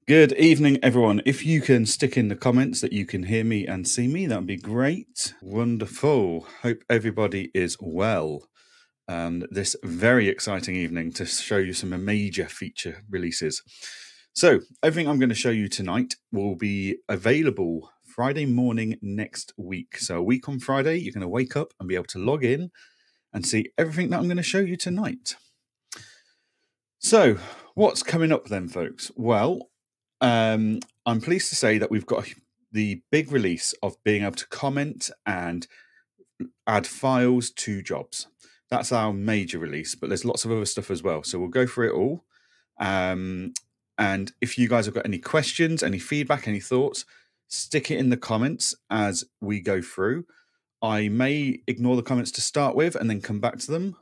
Good evening, everyone. If you can stick in the comments that you can hear me and see me, that would be great. Wonderful. Hope everybody is well. And this very exciting evening to show you some major feature releases. So everything I'm going to show you tonight will be available Friday morning next week. So a week on Friday, you're going to wake up and be able to log in and see everything that I'm going to show you tonight. So what's coming up then, folks? Well, I'm pleased to say that we've got the big release of being able to comment and add files to jobs. That's our major release, but there's lots of other stuff as well. So we'll go through it all. And if you guys have got any questions, any feedback, any thoughts, stick it in the comments as we go through. I may ignore the comments to start with and then come back to them.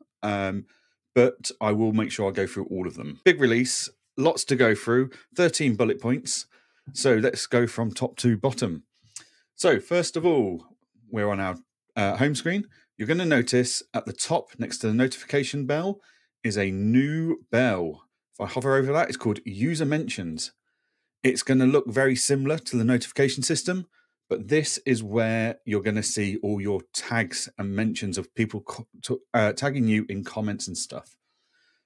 But I will make sure I go through all of them. Big release, lots to go through, 13 bullet points. So let's go from top to bottom. So first of all, we're on our home screen. You're going to notice at the top next to the notification bell is a new bell. If I hover over that, it's called User Mentions. It's going to look very similar to the notification system, but this is where you're going to see all your tags and mentions of people tagging you in comments and stuff.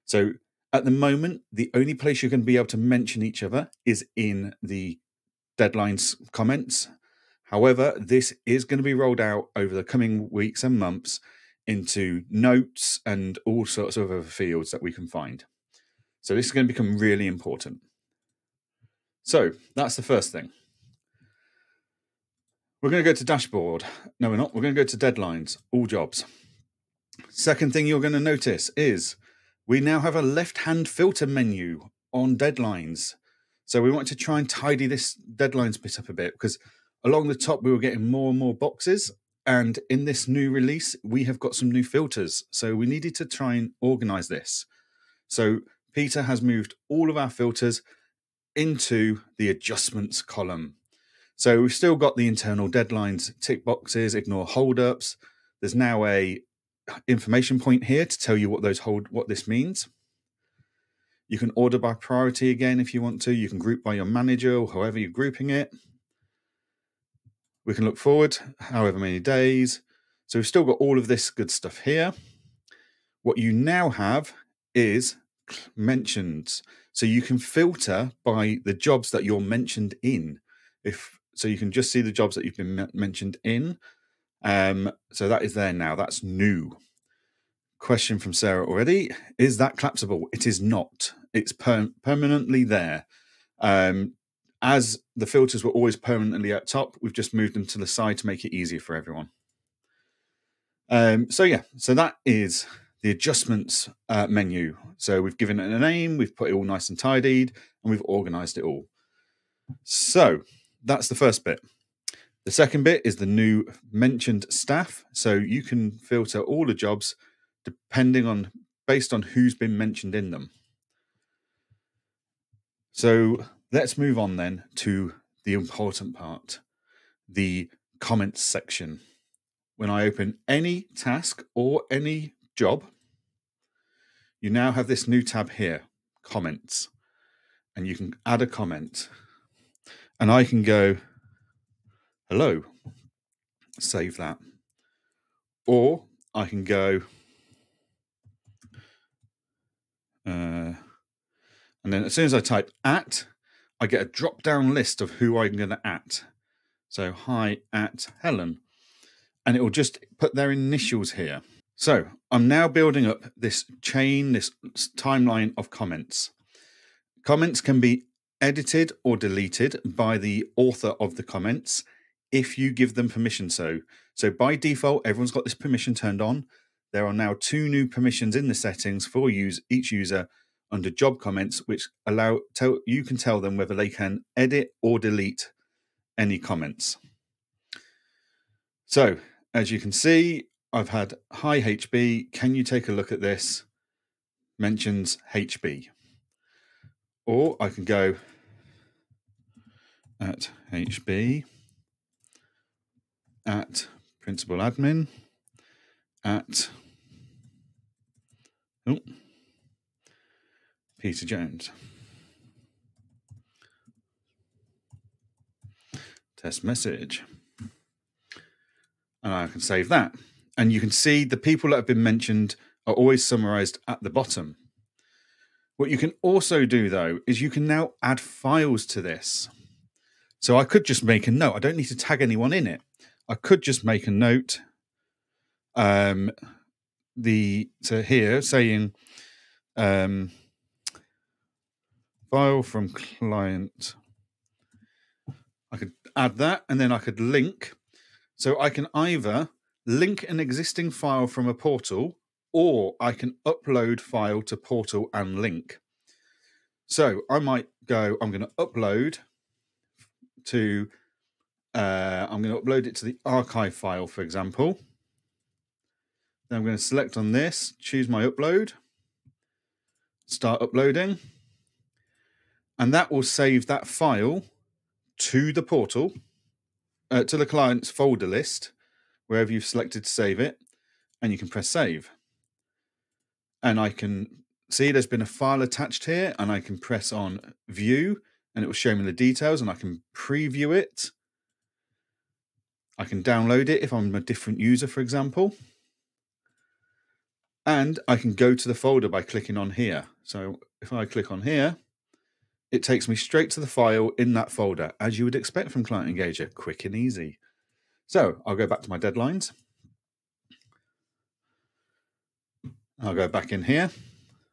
So at the moment, the only place you're going to be able to mention each other is in the Deadlines comments. However, this is going to be rolled out over the coming weeks and months into notes and all sorts of other fields that we can find. So this is going to become really important. So that's the first thing. We're going to go to dashboard. No, we're not. We're going to go to deadlines, all jobs. Second thing you're going to notice is we now have a left-hand filter menu on deadlines. So we want to try and tidy this deadlines bit up a bit because along the top, we were getting more and more boxes. And in this new release, we have got some new filters. So we needed to try and organize this. So Peter has moved all of our filters into the adjustments column. So we've still got the internal deadlines, tick boxes, ignore holdups. There's now a information point here to tell you what this means. You can order by priority again if you want to. You can group by your manager or however you're grouping it. We can look forward however many days. So we've still got all of this good stuff here. What you now have is mentions. So you can filter by the jobs that you're mentioned in. So you can just see the jobs that you've been mentioned in. So that is there now. That's new. Question from Sarah already. Is that collapsible? It is not. It's permanently there. As the filters were always permanently at top, we've just moved them to the side to make it easier for everyone. So that is the adjustments menu. So we've given it a name, we've put it all nice and tidied, and we've organized it all. So that's the first bit. The second bit is the new mentioned staff. So you can filter all the jobs based on who's been mentioned in them. So let's move on then to the important part, the comments section. When I open any task or any job, you now have this new tab here, comments, and you can add a comment. And I can go, hello, save that. Or I can go, and then as soon as I type @ I get a drop-down list of who I'm going to @. So hi @Helen. And it will just put their initials here. So I'm now building up this chain, this timeline of comments. Comments can be edited or deleted by the author of the comments if you give them permission. So by default, everyone's got this permission turned on. There are now 2 new permissions in the settings for each user under job comments, which you can tell them whether they can edit or delete any comments. So as you can see, I've had hi HB, can you take a look at this? Mentions HB. Or I can go @HB, @principal admin, Peter Jones. test message. And I can save that. And you can see the people that have been mentioned are always summarized at the bottom. What you can also do, though, is you can now add files to this. So I could just make a note. I don't need to tag anyone in it. I could just make a note to here saying file from client. I could add that, and then I could link. So I can either link an existing file from a portal, or I can upload file to portal and link. So I might go, I'm going to upload to, I'm going to upload it to the archive file, for example. Then I'm going to select on this, choose my upload, start uploading, and that will save that file to the portal, to the client's folder list, wherever you've selected to save it, and you can press save. And I can see there's been a file attached here, and I can press on view, and it will show me the details, and I can preview it. I can download it if I'm a different user, for example. And I can go to the folder by clicking on here. So if I click on here, it takes me straight to the file in that folder, as you would expect from Client Engager, quick and easy. So I'll go back to my deadlines. I'll go back in here.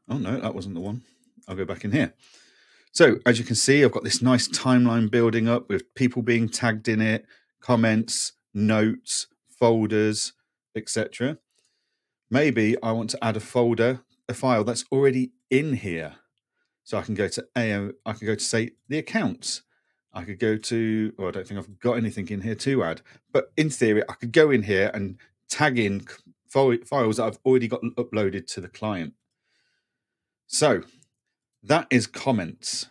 Oh no, that wasn't the one. I'll go back in here. So as you can see, I've got this nice timeline building up with people being tagged in it, comments, notes, folders, etc. Maybe I want to add a folder, a file that's already in here. So I can go to I can go to say the accounts. I could go to, I don't think I've got anything in here to add, but in theory, I could go in here and tag in files that I've already got uploaded to the client. So that is comments.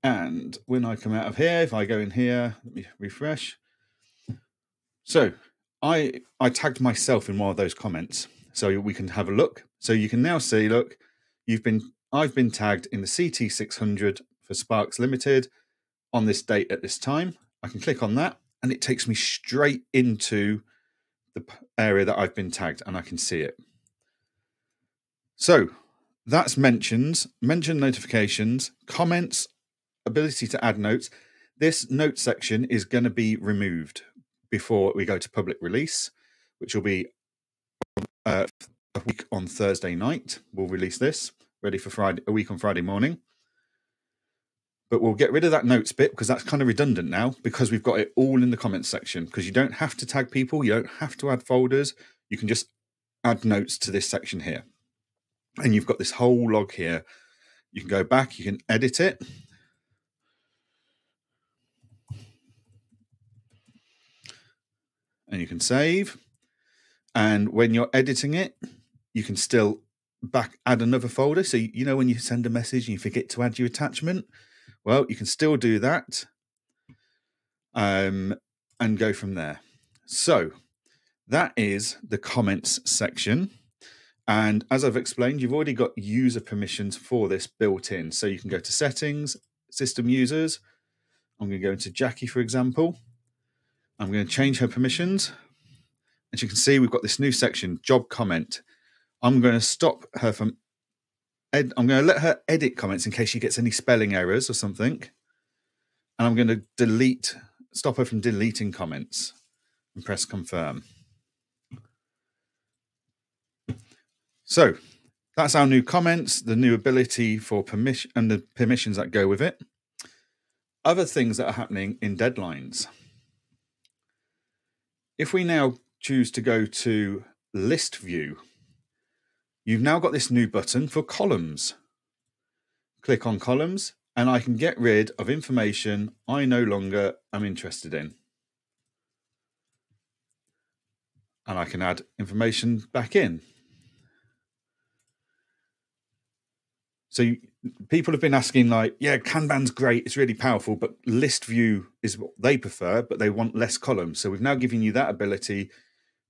And when I come out of here, if I go in here, let me refresh. So I tagged myself in one of those comments. So we can have a look. So you can now see, look, I've been tagged in the CT600 for Sparks Limited on this date at this time. I can click on that, and it takes me straight into the area that I've been tagged, and I can see it. So that's mention notifications, comments, ability to add notes. This note section is going to be removed before we go to public release, which will be a week on Thursday night. We'll release this, ready for Friday, a week on Friday morning. But we'll get rid of that notes bit because that's kind of redundant now, because we've got it all in the comments section. Because you don't have to tag people, you don't have to add folders. You can just add notes to this section here. And you've got this whole log here. You can go back, you can edit it. And you can save. And when you're editing it, you can still add another folder. So, you know, when you send a message and you forget to add your attachment, well, you can still do that and go from there. So that is the comments section. And as I've explained, you've already got user permissions for this built in. So you can go to settings, system users. I'm going to go into Jackie, for example. I'm going to change her permissions. As you can see, we've got this new section, job comment. I'm going to stop her from, I'm going to let her edit comments in case she gets any spelling errors or something. And I'm going to stop her from deleting comments and press confirm. So that's our new comments, the new ability for permission and the permissions that go with it. Other things that are happening in deadlines. If we now choose to go to list view, you've now got this new button for columns. Click on columns and I can get rid of information I no longer am interested in. And I can add information back in. So people have been asking, like, yeah, Kanban's great, it's really powerful, but list view is what they prefer, but they want less columns. So we've now given you that ability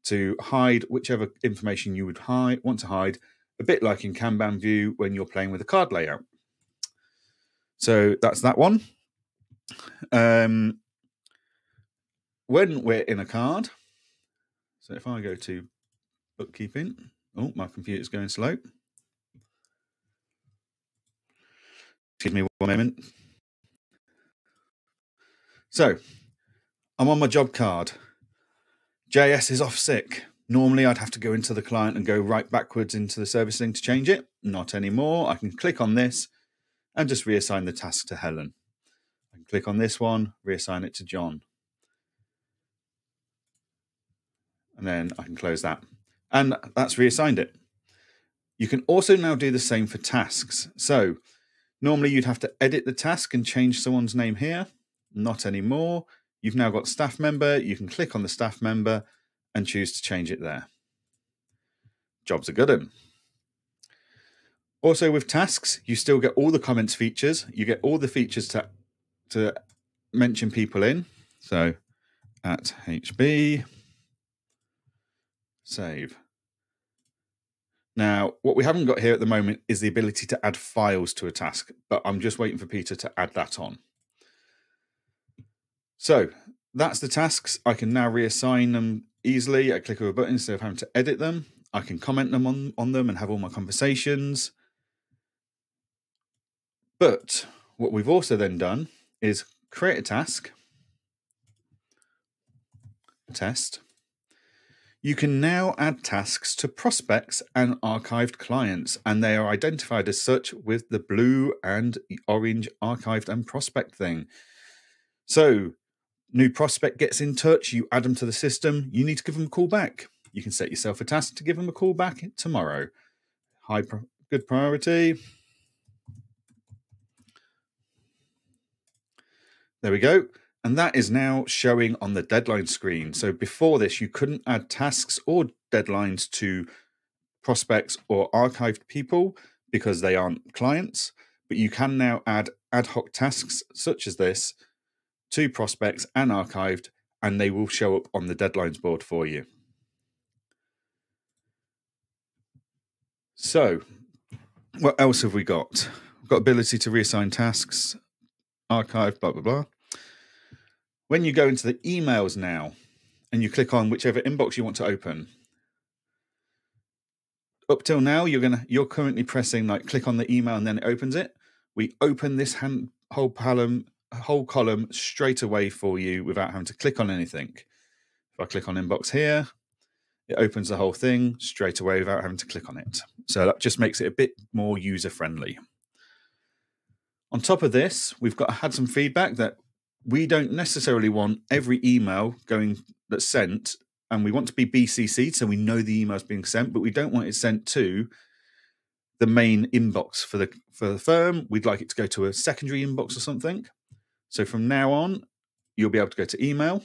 to hide whichever information you would want to hide, a bit like in Kanban view when you're playing with a card layout. So that's that one. when we're in a card, so if I go to bookkeeping, oh, my computer's going slow. Excuse me one moment. So I'm on my job card. JS is off sick. Normally I'd have to go into the client and go right backwards into the servicing to change it. Not anymore. I can click on this and just reassign the task to Helen. I can click on this one, reassign it to John. And then I can close that. And that's reassigned it. You can also now do the same for tasks. So normally you'd have to edit the task and change someone's name here. Not anymore. You've now got staff member. You can click on the staff member and choose to change it there. Job's a good one. Also with tasks, you still get all the comments features. You get all the features to mention people in. So at HB, save. Now, what we haven't got here at the moment is the ability to add files to a task, but I'm just waiting for Peter to add that on. So that's the tasks. I can now reassign them easily. I click of a button instead of having to edit them. I can comment them on them and have all my conversations. But what we've also then done is create a task, test. You can now add tasks to prospects and archived clients, and they are identified as such with the blue and orange archived and prospect thing. So new prospect gets in touch, you add them to the system, you need to give them a call back. You can set yourself a task to give them a call back tomorrow. Good priority. There we go. And that is now showing on the deadline screen. So before this, you couldn't add tasks or deadlines to prospects or archived people because they aren't clients, but you can now add ad hoc tasks such as this to prospects and archived, and they will show up on the deadlines board for you. So what else have we got? We've got ability to reassign tasks, archive, blah, blah, blah. When you go into the emails now and you click on whichever inbox you want to open, up till now, you're currently pressing like click on the email and then it opens it. We open this whole column straight away for you without having to click on anything. If I click on inbox here, it opens the whole thing straight away without having to click on it. So that just makes it a bit more user friendly. On top of this, we've had some feedback that we don't necessarily want every email that's sent, and we want to be BCC'd so we know the email is being sent, but we don't want it sent to the main inbox for the firm. We'd like it to go to a secondary inbox or something. So from now on, you'll be able to go to email,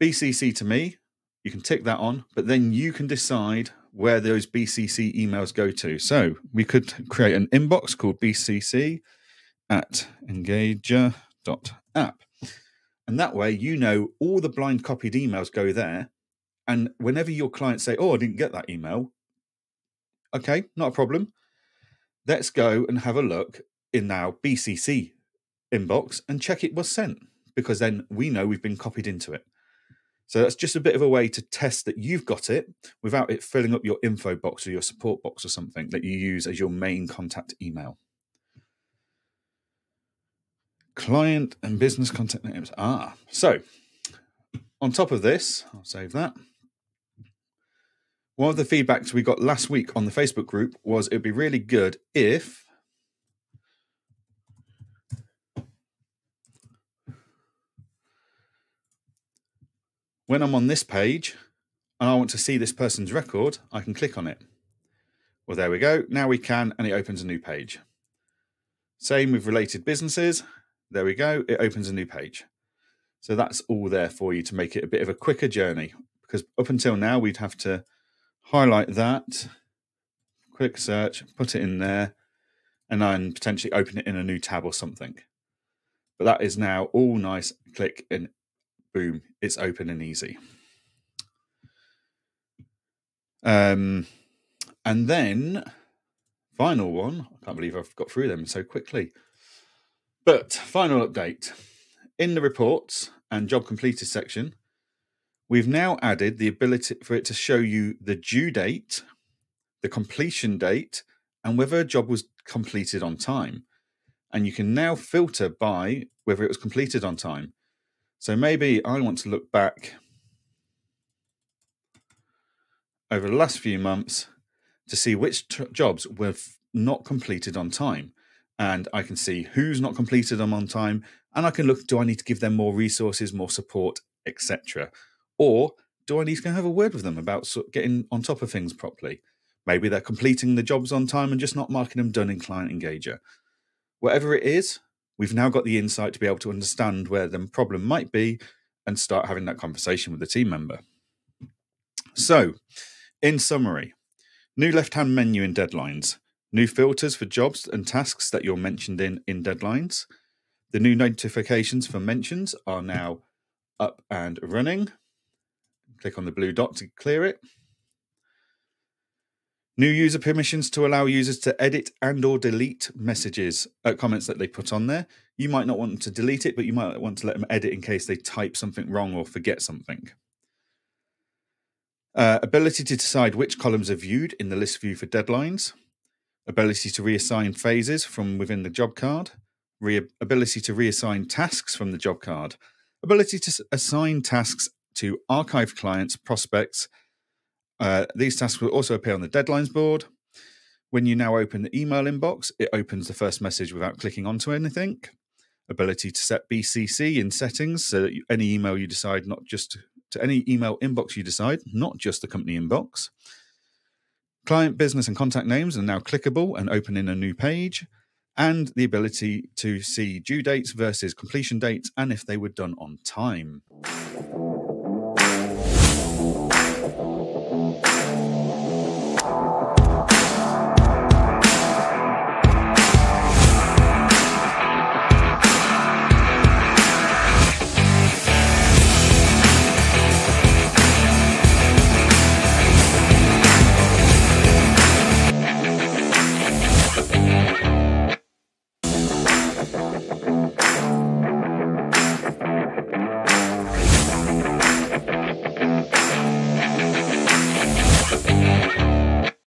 BCC to me. You can tick that on, but then you can decide where those BCC emails go to. So we could create an inbox called bcc@engager.app. And that way, you know, all the blind copied emails go there. And whenever your clients say, oh, I didn't get that email. Okay, not a problem. Let's go and have a look in our BCC inbox and check it was sent, because then we know we've been copied into it. So that's just a bit of a way to test that you've got it without it filling up your info box or your support box or something that you use as your main contact email. Client and business contact names. So on top of this, I'll save that. One of the feedbacks we got last week on the Facebook group was it'd be really good if when I'm on this page and I want to see this person's record, I can click on it. Well, there we go. Now we can, and it opens a new page. Same with related businesses. There we go. It opens a new page. So that's all there for you to make it a bit of a quicker journey, because up until now, we'd have to highlight that, quick search, put it in there, and then potentially open it in a new tab or something. But that is now all nice. Click and boom, it's open and easy. And then final one, I can't believe I've got through them so quickly. But final update. In the reports, and job completed section, we've now added the ability for it to show you the due date, the completion date, and whether a job was completed on time. And you can now filter by whether it was completed on time. So maybe I want to look back over the last few months to see which jobs were not completed on time. And I can see who's not completed them on time. And I can look, do I need to give them more resources, more support, etc.? Or do I need to go have a word with them about getting on top of things properly? Maybe they're completing the jobs on time and just not marking them done in Client Engager. Whatever it is, we've now got the insight to be able to understand where the problem might be and start having that conversation with the team member. So, in summary, new left-hand menu in Deadlines, new filters for jobs and tasks that you're mentioned in Deadlines. The new notifications for mentions are now up and running. Click on the blue dot to clear it. New user permissions to allow users to edit and or delete messages, comments that they put on there. You might not want them to delete it, but you might want to let them edit in case they type something wrong or forget something. Ability to decide which columns are viewed in the list view for Deadlines. Ability to reassign phases from within the job card. Ability to reassign tasks from the job card. Ability to assign tasks to archived clients, prospects. These tasks will also appear on the Deadlines board. When you now open the email inbox, it opens the first message without clicking onto anything. Ability to set BCC in settings so that any email you decide, not just to any email inbox you decide, not just the company inbox. Client, business, and contact names are now clickable and open in a new page. And the ability to see due dates versus completion dates and if they were done on time.